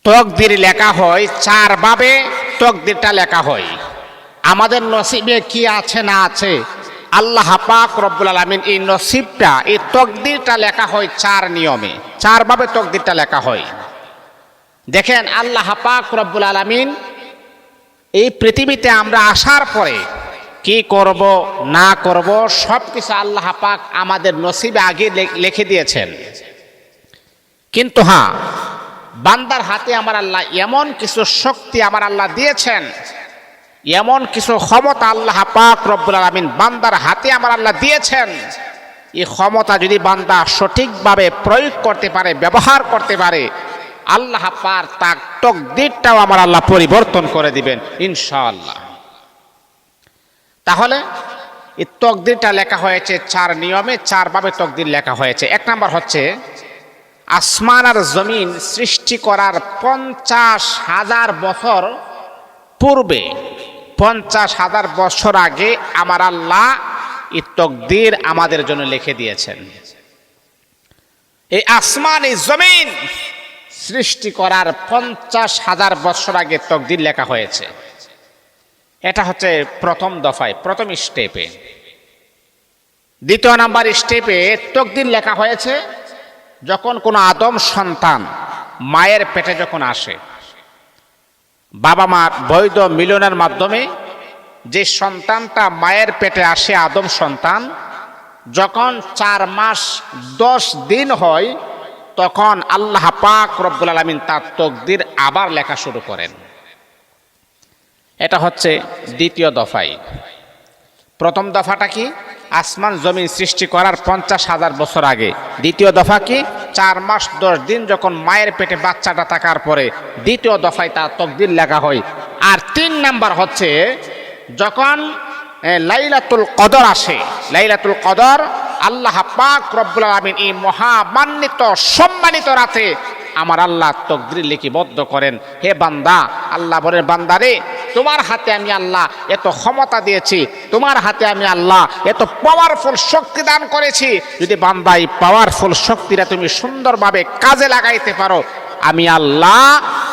তকদির লেখা হয় চার ভাবে। তকদিরটা লেখা হয় আমাদের নসিবে কি আছে না আছে, আল্লাহ পাক রব্বুল আলামিন এই নসিবটা, এই তকদিরটা লেখা হয় চার নিয়মে, চার ভাবে তকদিরটা লেখা হয়। দেখেন আল্লাহ পাক রব্বুল আলামিন এই পৃথিবীতে আমরা আসার পরে কি করব না করব সব কিছু আল্লাহ পাক আমাদের নসিবে আগে লিখে দিয়েছেন। কিন্তু হ্যাঁ, বান্দার হাতে আমার আল্লাহ এমন কিছু শক্তি আমার আল্লাহ দিয়েছেন, এমন কিছু ক্ষমতা আল্লাহ পাক রব্বুল আলামিন বান্দার হাতে আমার আল্লাহ দিয়েছেন। এই ক্ষমতা যদি বান্দা সঠিকভাবে প্রয়োগ করতে পারে, ব্যবহার করতে পারে, আল্লাহ পাক তার তকদিরটাও আমার আল্লাহ পরিবর্তন করে দিবেন ইনশাআল্লাহ। তাহলে এই তকদিরটা লেখা হয়েছে চার নিয়মে, চার ভাবে তকদির লেখা হয়েছে। এক নাম্বার হচ্ছে আসমান আর জমিন সৃষ্টি করার 50,000 বছর পূর্বে, 50,000 বছর আগে আমার আল্লাহ এই তকদির আমাদের জন্য লিখে দিয়েছেন। এই আসমান এই জমিন সৃষ্টি করার 50,000 বছর আগে তকদির লেখা হয়েছে। এটা হচ্ছে প্রথম দফায়, প্রথম স্টেপে। দ্বিতীয় নাম্বার স্টেপে তকদির লেখা হয়েছে যখন কোনো আদম সন্তান মায়ের পেটে যখন আসে, বাবা মার বৈধ মিলনের মাধ্যমে যে সন্তানটা মায়ের পেটে আসে, আদম সন্তান, যখন 4 মাস 10 দিন হয়, তখন আল্লাহ পাক রব্বুল আলামিন তার তকদির আবার লেখা শুরু করেন। এটা হচ্ছে দ্বিতীয় দফায়। প্রথম দফাটা কি? আসমান জমিন সৃষ্টি করার 50,000 বছর আগে। দ্বিতীয় দফা কি? 4 মাস 10 দিন যখন মায়ের পেটে বাচ্চাটা থাকার পরে দ্বিতীয় দফায় তার তকদির লেখা হয়। আর 3 নাম্বার হচ্ছে যখন লাইলাতুল কদর আসে। লাইলাতুল কদর আল্লাহ পাক রব্বুল আলামিন এই মহামান্বিত সম্মানিত রাতে আমার আল্লাহ তকদির লিপিবদ্ধ করেন। হে বান্দা, আল্লাহ বলেন বান্দারে, তোমার হাতে আমি আল্লাহ এত ক্ষমতা দিয়েছি, তোমার হাতে আমি আল্লাহ এত পাওয়ারফুল শক্তি দান করেছি। যদি বান্দা এই পাওয়ারফুল শক্তিটা তুমি সুন্দরভাবে কাজে লাগাইতে পারো, আমি আল্লাহ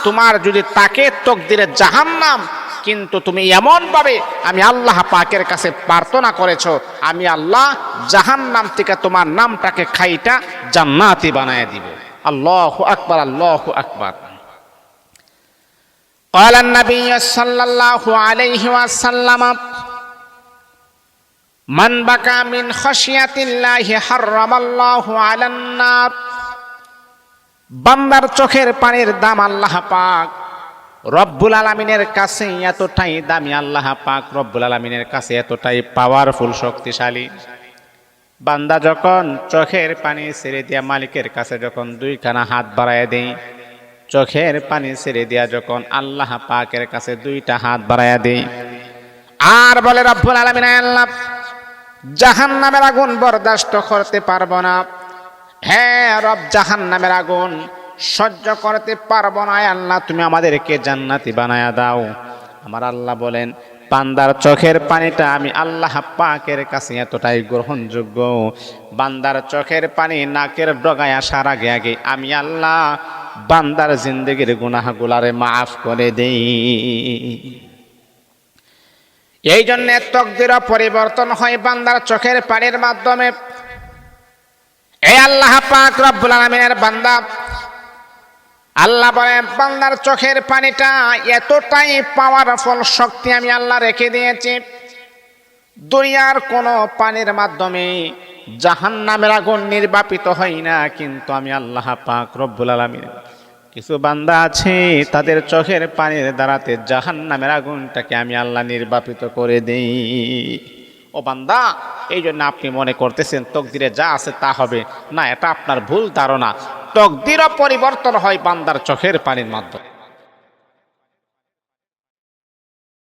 তোমার যদি তাকে তকদিরে জাহান্নাম, কিন্তু তুমি এমনভাবে আমি আল্লাহ পাকের কাছে প্রার্থনা করেছো, আমি আল্লাহ জাহান্নাম থেকে তোমার নামটাকে খাইটা জান্নাতি বানায় দিব। আল্লাহু আকবার, আল্লাহু আকবার। قال النبي صلى الله عليه وسلم من بكى من خشية الله حرم الله على النار। বান্দার চোখের পানির দাম আল্লাহ পাক রব্বুল আলামিনের কাছে এতটাই দামি, আল্লাহ পাক রব্বুল আলামিনের কাছে এতটাই পাওয়ারফুল, শক্তিশালী। বান্দা যখন চোখের পানি ছেড়ে দিয়া মালিকের কাছে যখন 2খানা হাত বাড়ায় দেই, চোখের পানি ছেড়ে দিয়া যখন আল্লাহ পাকের কাছে 2টা হাত বাড়ায় দেই, আর বলে রব্বুল আলামিন, আল্লাহ জাহান্নামের আগুন বরদাস্ত করতে পারবো না, হ্যাঁ রব জাহান্নামের আগুন সহ্য করতে পারবো না, আল্লাহ তুমি আমাদেরকে জান্নাতি বানায়া দাও। আমার আল্লাহ বলেন, বান্দার চোখের পানিটা আমি আল্লাহ পাকের কাছে এতটাই গ্রহণযোগ্য, বান্দার চোখের পানি নাকের ডগায় আসার আগে আগে আমি আল্লাহ বান্দার জিন্দেগির গুনাহগুলারে মাফ করে দেই। এই জন্য তকদির পরিবর্তন হয় বান্দার চোখের পানির মাধ্যমে। এই আল্লাহ পাক রব্বুল আলামিনের বান্দা, আল্লাহ বলেন বান্দার চোখের পানিটা এতটাই পাওয়ারফুল শক্তি আমি আল্লাহ রেখে দিয়েছি, দুনিয়ার কোনো পানির মাধ্যমে জাহান্নামের আগুন নির্বাপিত হয় না, কিন্তু আমি আল্লাহ পাক রব্বুল আলামিন কিছু বান্দা আছে তাদের চোখের পানির দ্বারাতে জাহান্নামের আগুনটাকে আমি আল্লাহ নির্বাপিত করে দেই। ও বান্দা, এই জন্য আপনি মনে করতেছেন তকদিরে যা আছে তা হবে না, এটা আপনার ভুল ধারণা। তকদিরও পরিবর্তন হয় বান্দার চোখের পানির মাধ্যমে।